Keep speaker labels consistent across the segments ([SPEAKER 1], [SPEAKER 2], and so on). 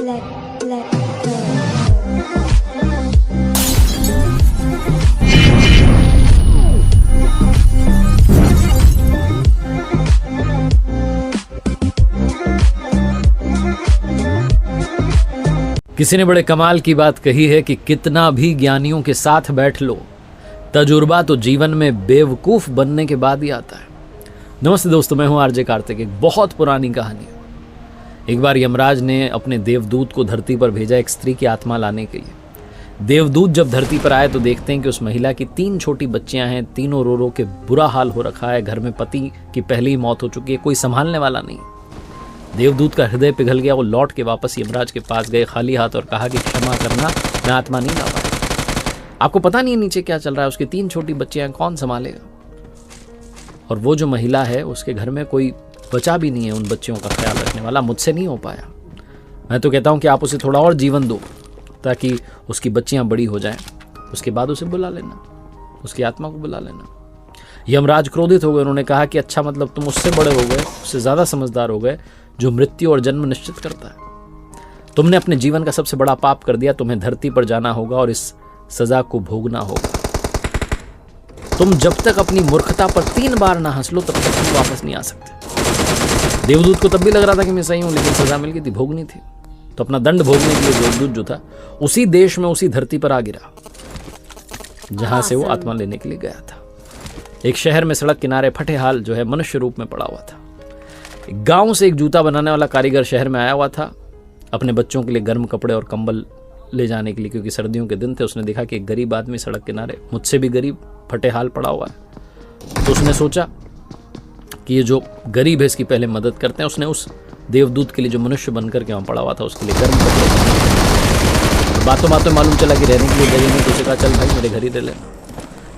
[SPEAKER 1] किसी ने बड़े कमाल की बात कही है कि कितना भी ज्ञानियों के साथ बैठ लो, तजुर्बा तो जीवन में बेवकूफ बनने के बाद ही आता है। नमस्ते दोस्तों, मैं हूं आरजे कार्तिक। एक बहुत पुरानी कहानी है। एक बार यमराज ने अपने देवदूत को धरती पर भेजा एक स्त्री की आत्मा लाने के लिए। देवदूत जब धरती पर आए तो देखते हैं कि उस महिला की 3 छोटी बच्चियां हैं। तीनों रो रो के बुरा हाल हो रखा है। घर में पति की पहले ही मौत हो चुकी है, कोई संभालने वाला नहीं। देवदूत का हृदय पिघल गया। वो लौट के वापस यमराज के पास गए खाली हाथ और कहा कि क्षमा करना, मैं आत्मा नहीं ला पाया। आपको पता नहीं है नीचे क्या चल रहा है। उसकी 3 छोटी बच्चियां कौन संभालेगा? और वो जो महिला है उसके घर में कोई बचा भी नहीं है उन बच्चियों का ख्याल रखने वाला। मुझसे नहीं हो पाया। मैं तो कहता हूं कि आप उसे थोड़ा और जीवन दो ताकि उसकी बच्चियां बड़ी हो जाएं। उसके बाद उसे बुला लेना, उसकी आत्मा को बुला लेना। यमराज क्रोधित हो गए। उन्होंने कहा कि अच्छा, मतलब तुम उससे बड़े हो गए, उससे ज्यादा समझदार हो गए जो मृत्यु और जन्म निश्चित करता है। तुमने अपने जीवन का सबसे बड़ा पाप कर दिया। तुम्हें धरती पर जाना होगा और इस सजा को भोगना होगा। तुम जब तक अपनी मूर्खता पर 3 बार ना हंस लो तब तक तुम वापस नहीं आ सकते। देवदूत को तब भी लग रहा था कि मैं सही हूं, लेकिन सजा मिल गई थी, भोगनी थी। तो अपना दंड भोगने के लिए देवदूत जो था उसी देश में, उसी धरती पर आ गिरा जहां से वो आत्मा लेने के लिए गया था। एक शहर में सड़क किनारे फटे हाल जो है मनुष्य रूप में पड़ा हुआ था। गांव से एक जूता बनाने वाला कारीगर शहर में आया हुआ था अपने बच्चों के लिए गर्म कपड़े और कंबल ले जाने के लिए, क्योंकि सर्दियों के दिन थे। उसने देखा कि एक गरीब आदमी सड़क किनारे, मुझसे भी गरीब, फटे हाल पड़ा हुआ है। तो उसने सोचा कि ये जो गरीब है इसकी पहले मदद करते हैं। उसने उस देवदूत के लिए जो मनुष्य बनकर के वहाँ पड़ा हुआ था उसके लिए गर्म कपड़े। बातों बातों मालूम चला कि रहने के लिए जगह नहीं। तो उसे कहा चल भाई मेरे घर ही रह लेना।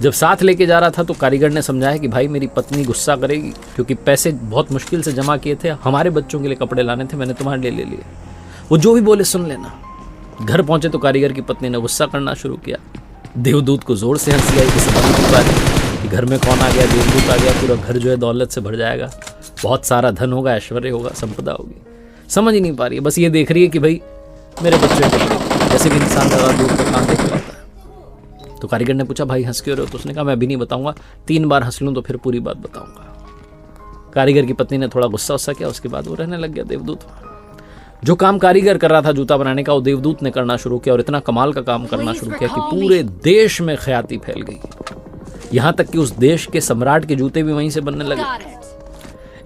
[SPEAKER 1] जब साथ लेके जा रहा था तो कारीगर ने समझाया कि भाई मेरी पत्नी गुस्सा करेगी, क्योंकि पैसे बहुत मुश्किल से जमा किए थे, हमारे बच्चों के लिए कपड़े लाने थे, मैंने तुम्हारे लिए ले लिए। वो जो भी बोले सुन लेना। घर पहुंचे तो कारीगर की पत्नी ने गुस्सा करना शुरू किया। देवदूत को जोर से हंसी आई कि समझ नहीं पा रही कि घर में कौन आ गया, देवदूत आ गया, पूरा घर जो है दौलत से भर जाएगा, बहुत सारा धन होगा, ऐश्वर्य होगा, संपदा होगी। समझ ही नहीं पा रही है, बस ये देख रही है कि भाई मेरे बच्चे कपड़े, जैसे कि इंसान ज़्यादा दूर का काम देख पाता है। तो कारीगर ने पूछा भाई हंस क्यों रहे हो? तो उसने कहा मैं अभी नहीं बताऊंगा, 3 बार हंस लूं तो फिर पूरी बात बताऊंगा। कारीगर की पत्नी ने थोड़ा गुस्सा किया। उसके बाद वो रहने लग गया देवदूत। जो काम कारीगर कर रहा था जूता बनाने का, वो देवदूत ने करना शुरू किया और इतना कमाल का काम करना शुरू किया कि पूरे देश में ख्याति फैल गई। यहां तक कि उस देश के सम्राट के जूते भी वहीं से बनने लगे।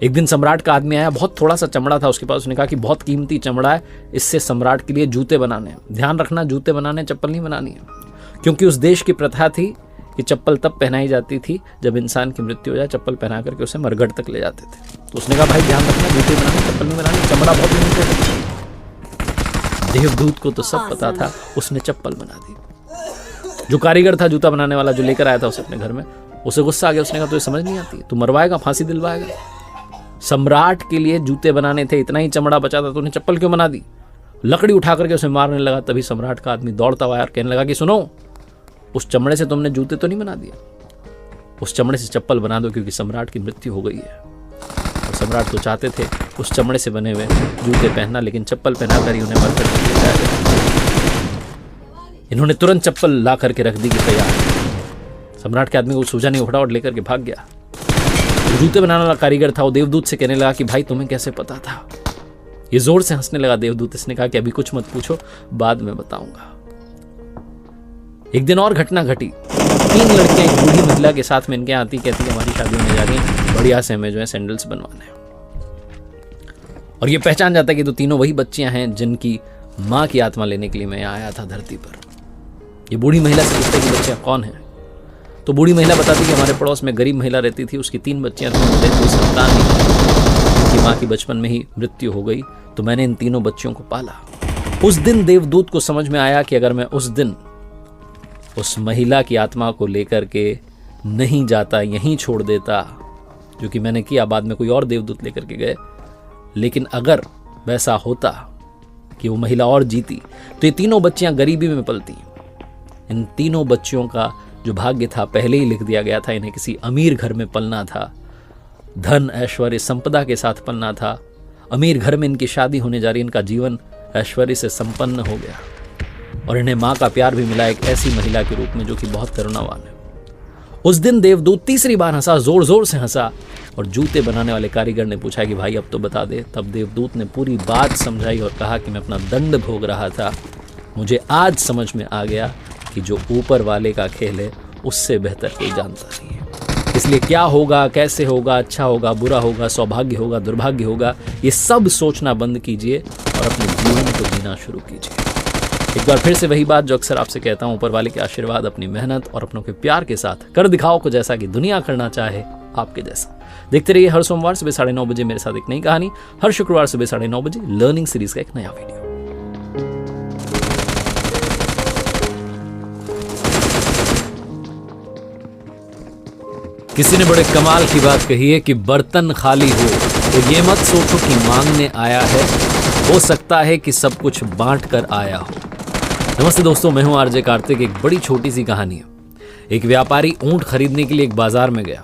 [SPEAKER 1] एक दिन सम्राट का आदमी आया, बहुत थोड़ा सा चमड़ा था उसके पास। उसने कहा कि बहुत कीमती चमड़ा है, इससे सम्राट के लिए जूते बनाने हैं। ध्यान रखना, जूते बनाने, चप्पल नहीं बनानी है, क्योंकि उस देश की प्रथा थी कि चप्पल तब पहनाई जाती थी जब इंसान की मृत्यु हो जाए। चप्पल पहना करके उसे मरघट तक ले जाते थे। तो उसने कहा भाई ध्यान रखना, जूते बनाने, चप्पल नहीं बनानी, चमड़ा बहुत कीमती है। देवदूत को तो सब पता था, उसने चप्पल बना दी। जो कारीगर था जूता बनाने वाला, जो लेकर आया था उसे अपने घर में, उसे गुस्सा आ गया। उसने कहा तुझे समझ नहीं आती, तू मरवाएगा, फांसी दिलवाएगा। सम्राट के लिए जूते बनाने थे, इतना ही चमड़ा बचा था, तूने चप्पल क्यों बना दी? लकड़ी उठा करके उसे मारने लगा। तभी सम्राट का आदमी दौड़ता हुआ और कहने लगा कि सुनो, उस चमड़े से तुमने जूते तो नहीं बना दिए, उस चमड़े से चप्पल बना दो, क्योंकि सम्राट की मृत्यु हो गई है। और सम्राट तो चाहते थे उस चमड़े से बने हुए जूते पहनना, लेकिन चप्पल पहना कर ही उन्हें मरकर ले जाया गया। इन्होंने तुरंत चप्पल ला करके रख दी कि तैयार। सम्राट के आदमी को सूझा नहीं, फटाफट लेकर के भाग गया। जो जूते बनाने वाला कारीगर था वो देवदूत से कहने लगा कि भाई तुम्हें कैसे पता था? ये जोर से हंसने लगा देवदूत। इसने कहा कि अभी कुछ मत पूछो, बाद में बताऊंगा। एक दिन और घटना घटी। 3 लड़कियां एक बूढ़ी महिला के साथ में इनके आती, कहती है हमारी शादी होने जा रही है, बढ़िया से हमें जो है सैंडल्स बनवाने हैं। और ये पहचान जाता है कि तो तीनों वही बच्चियां हैं जिनकी माँ की आत्मा लेने के लिए मैं आया था धरती पर। ये बूढ़ी महिला से पूछते कि बच्चियां कौन हैं? तो बूढ़ी महिला बताती कि हमारे पड़ोस में गरीब महिला रहती थी, उसकी 3 बच्चियां थी, कोई संतान नहीं, उनकी माँ की बचपन में ही मृत्यु हो गई, तो मैंने इन तीनों बच्चियों को पाला। उस दिन देवदूत को समझ में आया कि अगर मैं उस दिन उस महिला की आत्मा को लेकर के नहीं जाता, यहीं छोड़ देता, जो कि मैंने किया, बाद में कोई और देवदूत लेकर के गए, लेकिन अगर वैसा होता कि वो महिला और जीती तो ये तीनों बच्चियां गरीबी में पलती। इन तीनों बच्चियों का जो भाग्य था पहले ही लिख दिया गया था। इन्हें किसी अमीर घर में पलना था, धन ऐश्वर्य संपदा के साथ पलना था। अमीर घर में इनकी शादी होने जा रही, इनका जीवन ऐश्वर्य से संपन्न हो गया और इन्हें माँ का प्यार भी मिला, एक ऐसी महिला के रूप में जो कि बहुत करुणावान है। उस दिन देवदूत तीसरी बार हंसा, जोर जोर से हंसा, और जूते बनाने वाले कारीगर ने पूछा कि भाई अब तो बता दे। तब देवदूत ने पूरी बात समझाई और कहा कि मैं अपना दंड भोग रहा था, मुझे आज समझ में आ गया कि जो ऊपर वाले का खेल है उससे बेहतर कोई जानता नहीं है। इसलिए क्या होगा, कैसे होगा, अच्छा होगा, बुरा होगा, सौभाग्य होगा, दुर्भाग्य होगा, ये सब सोचना बंद कीजिए और अपने जीवन को जीना शुरू कीजिए। एक बार फिर से वही बात जो अक्सर आपसे कहता हूं, ऊपर वाले के आशीर्वाद, अपनी मेहनत और अपनों के प्यार के साथ कर दिखाओ को जैसा कि दुनिया करना चाहे आपके जैसा। देखते रहिए हर सोमवार सुबह 9:30 बजे मेरे साथ एक नई कहानी, हर शुक्रवार सुबह 9:30 बजे लर्निंग सीरीज का एक नया वीडियो। किसी ने बड़े कमाल की बात कही है कि बर्तन खाली हो तो ये मत सोचो कि मांगने आया है, हो सकता है कि सब कुछ बांट कर आया हो। नमस्ते दोस्तों, मैं हूं आरजे कार्तिक। एक बड़ी छोटी सी कहानी है। एक व्यापारी ऊंट खरीदने के लिए एक बाजार में गया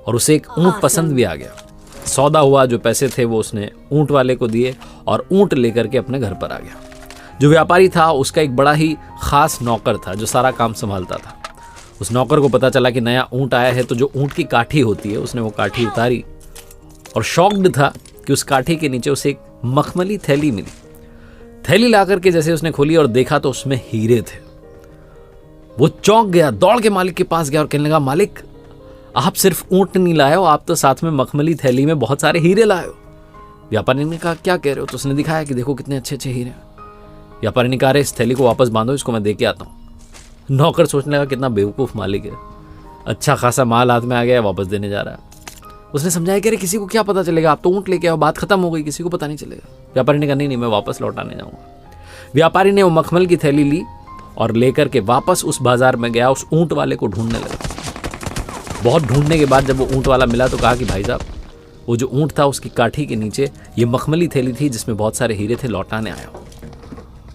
[SPEAKER 1] और उसे एक ऊंट पसंद भी आ गया। सौदा हुआ, जो पैसे थे वो उसने ऊंट वाले को दिए और ऊंट लेकर के अपने घर पर आ गया। जो व्यापारी था उसका एक बड़ा ही खास नौकर था जो सारा काम संभालता था। उस नौकर को पता चला कि नया ऊंट आया है, तो जो ऊंट की काठी होती है उसने वो काठी उतारी और शॉक्ड था कि उस काठी के नीचे उसे एक मखमली थैली मिली। थैली ला करके जैसे उसने खोली और देखा तो उसमें हीरे थे। वो चौंक गया, दौड़ के मालिक के पास गया और कहने लगा, मालिक आप सिर्फ ऊंट नहीं लाए हो, आप तो साथ में मखमली थैली में बहुत सारे हीरे लाए हो। व्यापारी ने कहा, क्या कह रहे हो? तो उसने दिखाया कि देखो कितने अच्छे अच्छे हीरे। व्यापारी ने कहा, इस थैली को वापस बांधो, इसको मैं दे के आता हूँ। नौकर सोचने लगा कितना बेवकूफ़ मालिक है, अच्छा खासा माल हाथ में आ गया, वापस देने जा रहा है। उसने समझाया कि अरे किसी को क्या पता चलेगा, आप तो ऊंट लेके आओ, बात खत्म हो गई, किसी को पता नहीं चलेगा। व्यापारी ने कहा, नहीं मैं वापस लौटाने जाऊंगा। व्यापारी ने वो मखमल की थैली ली और लेकर के वापस उस बाजार में गया, उस ऊंट वाले को ढूंढने लगा। बहुत ढूंढने के बाद जब वो ऊंट वाला मिला तो कहा कि भाई साहब, वो जो ऊंट था उसकी काठी के नीचे ये मखमली थैली थी जिसमें बहुत सारे हीरे थे, लौटाने आया हूं।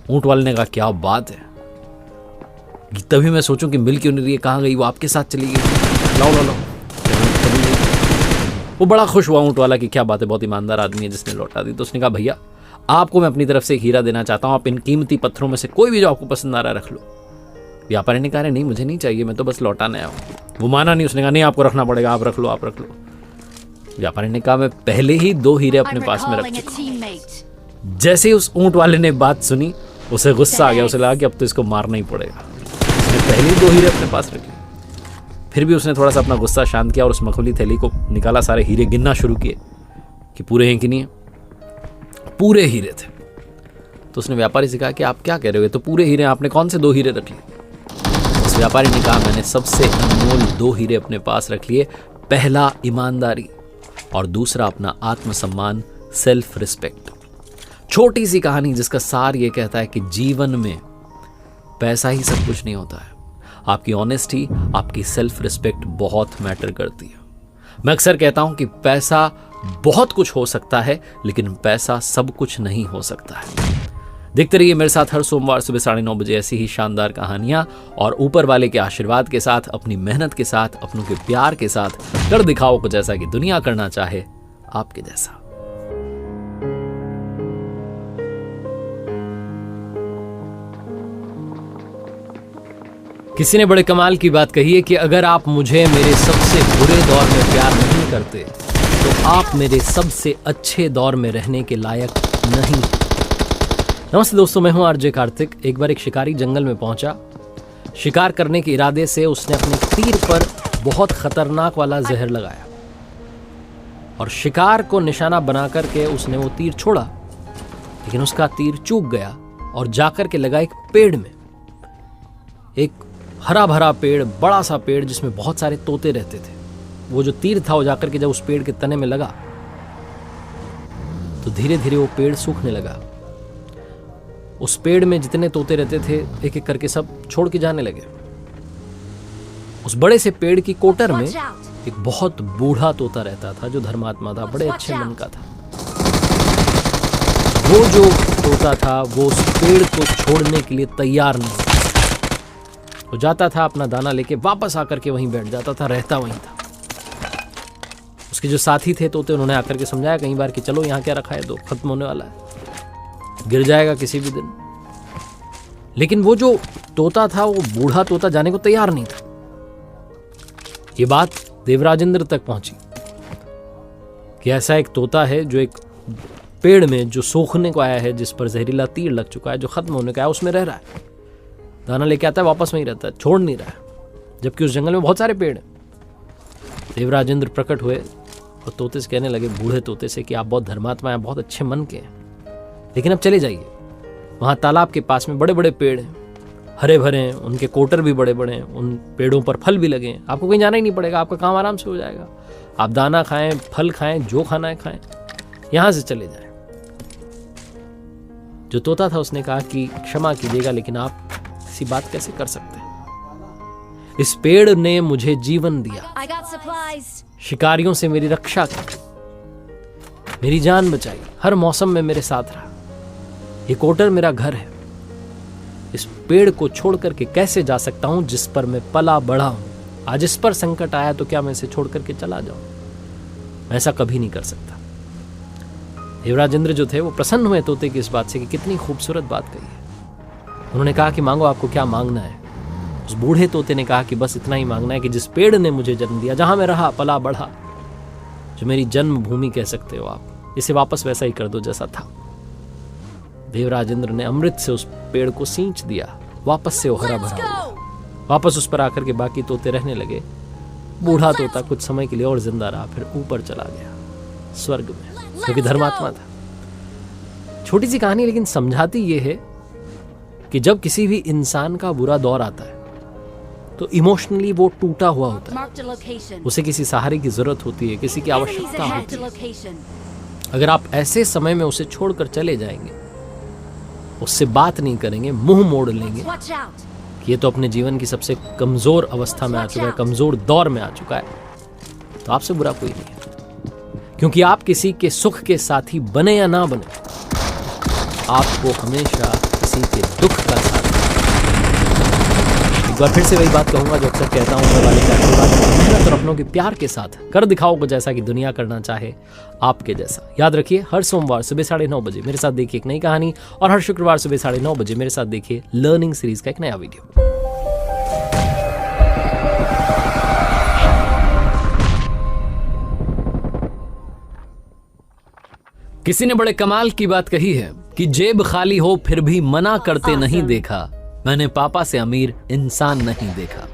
[SPEAKER 1] ऊंट वाले ने कहा, क्या बात है, तभी मैं सोचूं कि मिल क्यों नहीं रही है, कहाँ गई, वो आपके साथ चली गई, लाओ लाओ लाओ। वो बड़ा खुश हुआ ऊंट वाला कि क्या बात है, बहुत ईमानदार आदमी है जिसने लौटा दी। तो उसने कहा, भैया आपको मैं अपनी तरफ से एक हीरा देना चाहता हूँ, आप इन कीमती पत्थरों में से कोई भी जो आपको पसंद आ रहा है रख लो। व्यापारी ने कहा, नहीं मुझे नहीं चाहिए, मैं तो बस लौटाने आया हूँ। वो माना नहीं, उसने कहा, नहीं आपको रखना पड़ेगा, आप रख लो आप रख लो। व्यापारी ने कहा, मैं पहले ही 2 हीरे अपने पास में रख चुका। जैसे ही उस ऊंट वाले ने बात सुनी उसे गुस्सा आ गया, उसे लगा कि अब तो इसको मारना ही पड़ेगा। उसने पहले ही 2 हीरे अपने पास रखे। फिर भी उसने थोड़ा सा अपना गुस्सा शांत किया और उस मखमली थैली को निकाला, सारे हीरे गिनना शुरू किए कि पूरे हैं कि नहीं है। पूरे हीरे थे। तो उसने व्यापारी से कहा कि आप क्या कह रहे हो, तो पूरे हीरे, आपने कौन से 2 हीरे रख लिए? उस व्यापारी ने कहा, मैंने सबसे अनमोल 2 हीरे अपने पास रख लिए। पहला ईमानदारी और दूसरा अपना आत्मसम्मान, सेल्फ रिस्पेक्ट। छोटी सी कहानी जिसका सार ये कहता है कि जीवन में पैसा ही सब कुछ नहीं होता है, आपकी ऑनेस्टी, आपकी सेल्फ रिस्पेक्ट बहुत मैटर करती है। मैं अक्सर कहता हूं कि पैसा बहुत कुछ हो सकता है लेकिन पैसा सब कुछ नहीं हो सकता है। देखते रहिए मेरे साथ हर सोमवार सुबह 9:30 बजे ऐसी ही शानदार कहानियां, और ऊपर वाले के आशीर्वाद के साथ, अपनी मेहनत के साथ, अपनों के प्यार के साथ कर दिखाओ को जैसा कि दुनिया करना चाहे आपके जैसा। किसी ने बड़े कमाल की बात कही है कि अगर आप मुझे मेरे सबसे बुरे दौर में प्यार नहीं करते तो आप मेरे सबसे अच्छे दौर में रहने के लायक नहीं। नमस्ते दोस्तों, मैं हूं आरजे कार्तिक। एक बार एक शिकारी जंगल में पहुंचा। शिकार करने के इरादे से उसने अपने तीर पर बहुत खतरनाक वाला जहर लगाया और शिकार को निशाना बनाकर के उसने वो तीर छोड़ा, लेकिन उसका तीर चूक गया और जाकर के लगा एक पेड़ में। एक हरा भरा पेड़, बड़ा सा पेड़ जिसमें बहुत सारे तोते रहते थे। वो जो तीर था वो जाकर के जब उस पेड़ के तने में लगा तो धीरे धीरे वो पेड़ सूखने लगा। उस पेड़ में जितने तोते रहते थे एक एक करके सब छोड़ के जाने लगे। उस बड़े से पेड़ की कोटर में एक बहुत बूढ़ा तोता रहता था जो धर्मात्मा था, बड़े अच्छे मन का था। वो जो तोता था वो उस पेड़ को छोड़ने के लिए तैयार नहीं। वो जाता था अपना दाना लेके, वापस आकर के वहीं बैठ जाता था, रहता वहीं था। उसके जो साथी थे तोते, उन्होंने आकर के समझाया कई बार कि चलो यहाँ क्या रखा है, तो खत्म होने वाला है। गिर जाएगा किसी भी दिन। लेकिन वो जो तोता था, वो बूढ़ा तोता जाने को तैयार नहीं था। ये बात देवराजेंद्र तक पहुंची कि ऐसा एक तोता है जो एक पेड़ में जो सूखने को आया है, जिस पर जहरीला तीर लग चुका है, जो खत्म होने का है, उसमें रह रहा है। दाना लेके आता है, वापस वहीं रहता है, छोड़ नहीं रहा है, जबकि उस जंगल में बहुत सारे पेड़ हैं। देवराजेंद्र प्रकट हुए और तोते से कहने लगे, बूढ़े तोते से, कि आप बहुत धर्मात्मा हैं, बहुत अच्छे मन के हैं, लेकिन अब चले जाइए। वहाँ तालाब के पास में बड़े बड़े पेड़ हैं, हरे भरे हैं, उनके कोटर भी बड़े बड़े हैं, उन पेड़ों पर फल भी लगे हैं। आपको कहीं जाना ही नहीं पड़ेगा, आपका काम आराम से हो जाएगा। आप दाना खाएं, फल खाएं, जो खाना है खाएं, यहां से चले जाएं। जो तोता था उसने कहा कि क्षमा कीजिएगा, लेकिन आप ऐसी बात कैसे कर सकते हैं? इस पेड़ ने मुझे जीवन दिया, शिकारियों से मेरी रक्षा की, मेरी जान बचाई, हर मौसम में मेरे साथ रहा। ये कोटर मेरा घर है। इस पेड़ को छोड़ करके कैसे जा सकता हूं जिस पर मैं पला बढ़ा हूं? आज इस पर संकट आया तो क्या मैं इसे छोड़ करके चला जाऊं? मैं ऐसा कभी नहीं कर सकता। देवराजेंद्र जो थे वो प्रसन्न हुए तोते की इस बात से कि कितनी खूबसूरत बात कही है। उन्होंने कहा कि मांगो, आपको क्या मांगना है? उस बूढ़े तोते ने कहा कि बस इतना ही मांगना है कि जिस पेड़ ने मुझे जन्म दिया, जहां मैं रहा, पला बढ़ा, जो मेरी जन्मभूमि कह सकते हो आप, इसे वापस वैसा ही कर दो जैसा था। देवराजेंद्र ने अमृत से उस पेड़ को सींच दिया, वापस से वो हरा भरा हुआ। वापस उस पर आकर के बाकी तोते रहने लगे। बूढ़ा तोता कुछ समय के लिए और जिंदा रहा, फिर ऊपर चला गया स्वर्ग में, क्योंकि धर्मात्मा था। छोटी सी कहानी, लेकिन समझाती ये है कि जब किसी भी इंसान का बुरा दौर आता है तो इमोशनली वो टूटा हुआ होता है, उसे किसी सहारे की जरूरत होती है, किसी की आवश्यकता होती है। अगर आप ऐसे समय में उसे छोड़कर चले जाएंगे, उससे बात नहीं करेंगे, मुंह मोड़ लेंगे कि ये तो अपने जीवन की सबसे कमजोर अवस्था में आ चुका है, कमजोर दौर में आ चुका है, तो आपसे बुरा कोई नहीं है। क्योंकि आप किसी के सुख के साथी बने या ना बने, आपको हमेशा किसी के दुख का साथ। एक बार फिर से वही बात कहूंगा जो अक्सर कहता हूं, मेहनत और अपनों के प्यार के साथ कर दिखाओ को जैसा कि दुनिया करना चाहे आपके जैसा। याद रखिए, हर सोमवार सुबह 9:30 बजे मेरे साथ देखिए एक नई कहानी, और हर शुक्रवार सुबह 9:30 बजे मेरे साथ देखिए लर्निंग सीरीज का एक नया वीडियो। किसी ने बड़े कमाल की बात कही है कि जेब खाली हो फिर भी मना करते नहीं देखा, मैंने पापा से अमीर इंसान नहीं देखा।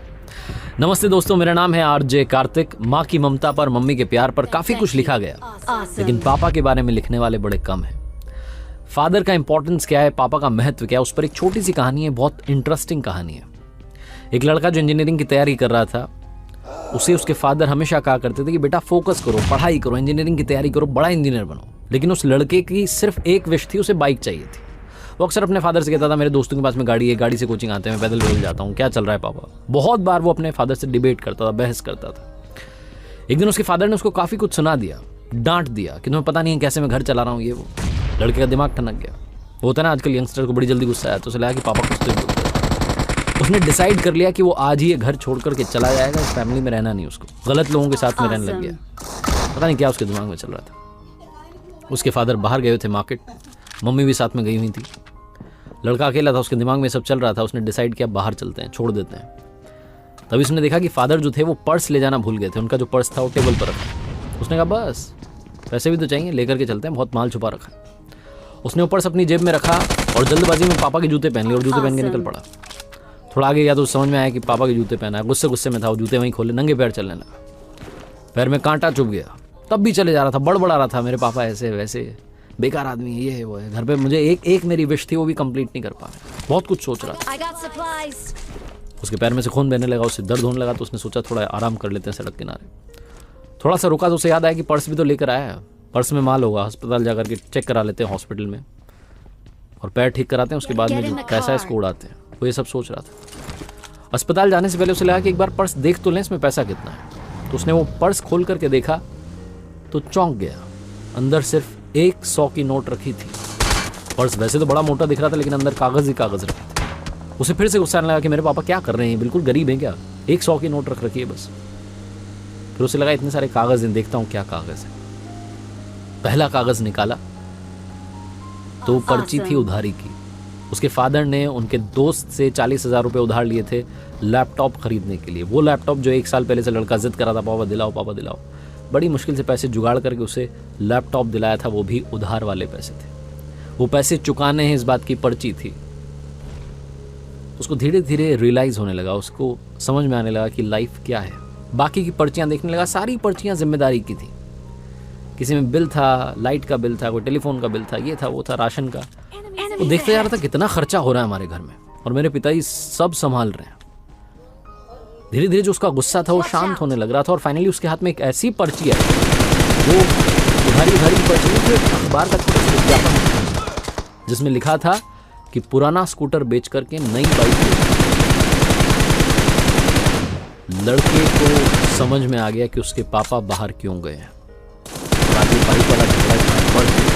[SPEAKER 1] नमस्ते दोस्तों, मेरा नाम है आरजे कार्तिक। माँ की ममता पर, मम्मी के प्यार पर काफी कुछ लिखा गया, लेकिन पापा के बारे में लिखने वाले बड़े कम हैं। फादर का इंपॉर्टेंस क्या है, पापा का महत्व क्या है, उस पर एक छोटी सी कहानी है, बहुत इंटरेस्टिंग कहानी है। एक लड़का जो इंजीनियरिंग की तैयारी कर रहा था, उसे उसके फादर हमेशा कहा करते थे कि बेटा फोकस करो, पढ़ाई करो, इंजीनियरिंग की तैयारी करो, बड़ा इंजीनियर बनो। लेकिन उस लड़के की सिर्फ एक विश थी, उसे बाइक चाहिए थी। वो अक्सर अपने फादर से कहता था, मेरे दोस्तों के पास में गाड़ी है, गाड़ी से कोचिंग आते हैं, मैं पैदल पैदल जाता हूँ, क्या चल रहा है पापा। बहुत बार वो अपने फादर से डिबेट करता था, बहस करता था। एक दिन उसके फादर ने उसको काफ़ी कुछ सुना दिया, डांट दिया कि तुम्हें पता नहीं है कैसे मैं घर चला रहा हूँ, ये वो। लड़के का दिमाग ठनक गया। वो होता है ना आजकल यंगस्टर को बड़ी जल्दी गुस्सा आया, तो उसे लगा कि पापा कुछ तो। उसने डिसाइड कर लिया कि वो आज ही ये घर छोड़ करके चला जाएगा, इस फैमिली में रहना नहीं उसको, गलत लोगों के साथ में रहने लग गया। पता नहीं क्या उसके दिमाग में चल रहा था। उसके फादर बाहर गए थे मार्केट, मम्मी भी साथ में गई हुई थी। लड़का अकेला था, उसके दिमाग में सब चल रहा था। उसने डिसाइड किया बाहर चलते हैं, छोड़ देते हैं। तभी उसने देखा कि फादर जो थे वो पर्स ले जाना भूल गए थे। उनका जो पर्स था वो टेबल पर रखा। उसने कहा बस पैसे भी तो चाहिए, लेकर के चलते हैं, बहुत माल छुपा रखा है। उसने वो पर्स अपनी जेब में रखा और जल्दबाजी में पापा के जूते पहन लिए और जूते पहन के निकल पड़ा। थोड़ा आगे गया तो समझ में आया कि पापा के जूते पहना है। गुस्से में था, वो जूते वहीं खोले, नंगे पैर चलने लगा। पैर में कांटा चुभ गया, तब भी चले जा रहा था, बड़बड़ा रहा था, मेरे पापा ऐसे वैसे बेकार आदमी है, ये है वो है। घर पे मुझे एक मेरी विश थी, वो भी कंप्लीट नहीं कर पा रहा। बहुत कुछ सोच रहा था। उसके पैर में से खून बहने लगा, उससे दर्द होने लगा, तो उसने सोचा थोड़ा आराम कर लेते हैं सड़क किनारे। थोड़ा सा रुका तो उसे याद आया कि पर्स भी तो लेकर आया है, पर्स में माल होगा, अस्पताल जाकर के चेक करा लेते हैं हॉस्पिटल में, और पैर ठीक कराते हैं, उसके बाद में जो पैसा है इसको उड़ाते हैं। वो ये सब सोच रहा था। अस्पताल जाने से पहले उसे लगा कि एक बार पर्स देख तो लें, इसमें पैसा कितना है। तो उसने वो पर्स खोल करके देखा तो चौंक गया। अंदर सिर्फ 100 की नोट रखी थी। पर्स वैसे तो बड़ा मोटा दिख रहा था, लेकिन अंदर कागज ही कागज रखे थे। उसे फिर से गुस्सा आने लगा कि मेरे पापा क्या कर रहे हैं, बिल्कुल गरीब हैं क्या, 100 की नोट रख रखी है बस। फिर उसे लगा इतने सारे कागज हैं, देखता हूँ क्या कागज है। पहला कागज निकाला तो पर्ची थी उधारी की। उसके फादर ने उनके दोस्त से 40,000 रुपये उधार लिए थे लैपटॉप खरीदने के लिए। वो लैपटॉप जो 1 साल पहले से लड़का जिद करा था, पापा दिलाओ पापा दिलाओ। बड़ी मुश्किल से पैसे जुगाड़ करके उसे लैपटॉप दिलाया था, वो भी उधार वाले पैसे थे। वो पैसे चुकाने हैं इस बात की पर्ची थी। उसको धीरे धीरे रियलाइज़ होने लगा, उसको समझ में आने लगा कि लाइफ क्या है। बाकी की पर्चियाँ देखने लगा, सारी पर्चियाँ जिम्मेदारी की थी। किसी में बिल था, लाइट का बिल था, कोई टेलीफोन का बिल था, ये था वो था, राशन का। वो देखते जा रहा था कितना खर्चा हो रहा है हमारे घर में, और मेरे पिताजी सब संभाल रहे हैं। धीरे धीरे जो उसका गुस्सा था वो शांत होने लग रहा था, और फाइनली उसके हाथ में एक ऐसी पर्ची है, वो उधारी पर्ची थी, अखबार का छोटा सा विज्ञापन जिसमें लिखा था कि पुराना स्कूटर बेच करके नई बाइक। लड़के को समझ में आ गया कि उसके पापा बाहर क्यों गए हैं। और आगे बाइक वाला झगड़ा बढ़ गया।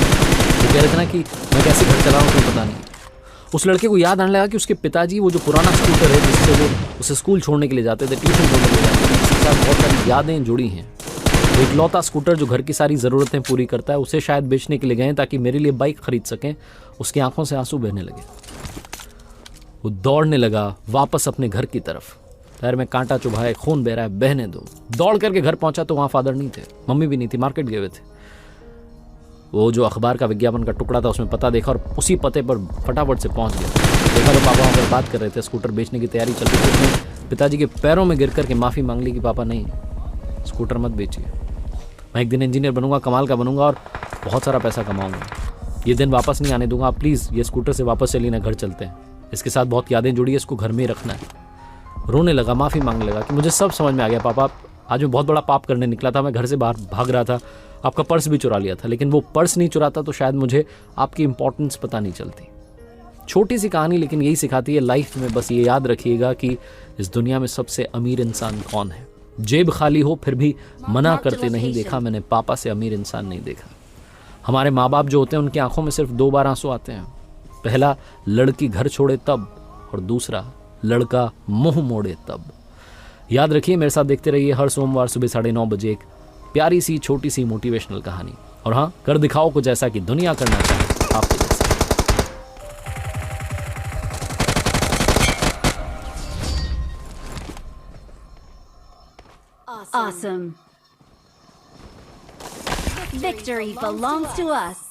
[SPEAKER 1] वो कह रहे थे ना कि मैं कैसे घर चला रहा हूँ पता नहीं। उस लड़के को याद आने लगा कि उसके पिताजी वो जो पुराना स्कूटर है जिससे वो उसे स्कूल छोड़ने के लिए जाते थे, ट्यूशन छोड़ने के लिए जाते थे, इसके साथ बहुत सारी यादें जुड़ी हैं। वो इकलौता स्कूटर जो घर की सारी ज़रूरतें पूरी करता है, उसे शायद बेचने के लिए गए ताकि मेरे लिए बाइक खरीद सकें। उसकी आंखों से आंसू बहने लगे। वो दौड़ने लगा वापस अपने घर की तरफ। पैर में कांटा चुभा है, खून बह रहा है, बहने दो। दौड़ करके घर पहुंचा तो वहाँ फादर नहीं थे, मम्मी भी नहीं थी, मार्केट गए हुए थे। वो जो अखबार का विज्ञापन का टुकड़ा था उसमें पता देखा और उसी पते पर फटाफट से पहुंच गया। देखा तो पापा वहाँ पर बात कर रहे थे, स्कूटर बेचने की तैयारी चल रही थी। उसने पिताजी के पैरों में गिर करके माफ़ी मांग ली कि पापा नहीं, स्कूटर मत बेचिए, मैं एक दिन इंजीनियर बनूंगा, कमाल का बनूंगा और बहुत सारा पैसा कमाऊंगा। ये दिन वापस नहीं आने दूंगा, आप प्लीज़ ये स्कूटर से वापस चलिए ना, घर चलते हैं, इसके साथ बहुत यादें जुड़ी है, इसको घर में ही रखना है। रोने लगा, माफ़ी मांगने लगा कि मुझे सब समझ में आ गया पापा, आज मैं बहुत बड़ा पाप करने निकला था, मैं घर से बाहर भाग रहा था, आपका पर्स भी चुरा लिया था, लेकिन वो पर्स नहीं चुराता तो शायद मुझे आपकी इंपॉर्टेंस पता नहीं चलती। छोटी सी कहानी लेकिन यही सिखाती है लाइफ में, बस ये याद रखिएगा कि इस दुनिया में सबसे अमीर इंसान कौन है। जेब खाली हो फिर भी मना करते नहीं देखा मैंने, पापा से अमीर इंसान नहीं देखा। हमारे माँ बाप जो होते हैं उनकी आंखों में सिर्फ 2 बार आंसू आते हैं। पहला लड़की घर छोड़े तब, और दूसरा लड़का मुंह मोड़े तब। याद रखिए, मेरे साथ देखते रहिए हर सोमवार सुबह 9:30 बजे एक प्यारी सी छोटी सी मोटिवेशनल कहानी। और हाँ, कर दिखाओ कुछ ऐसा कि दुनिया करना चाहे आपके जैसा।
[SPEAKER 2] Awesome. Victory belongs to us.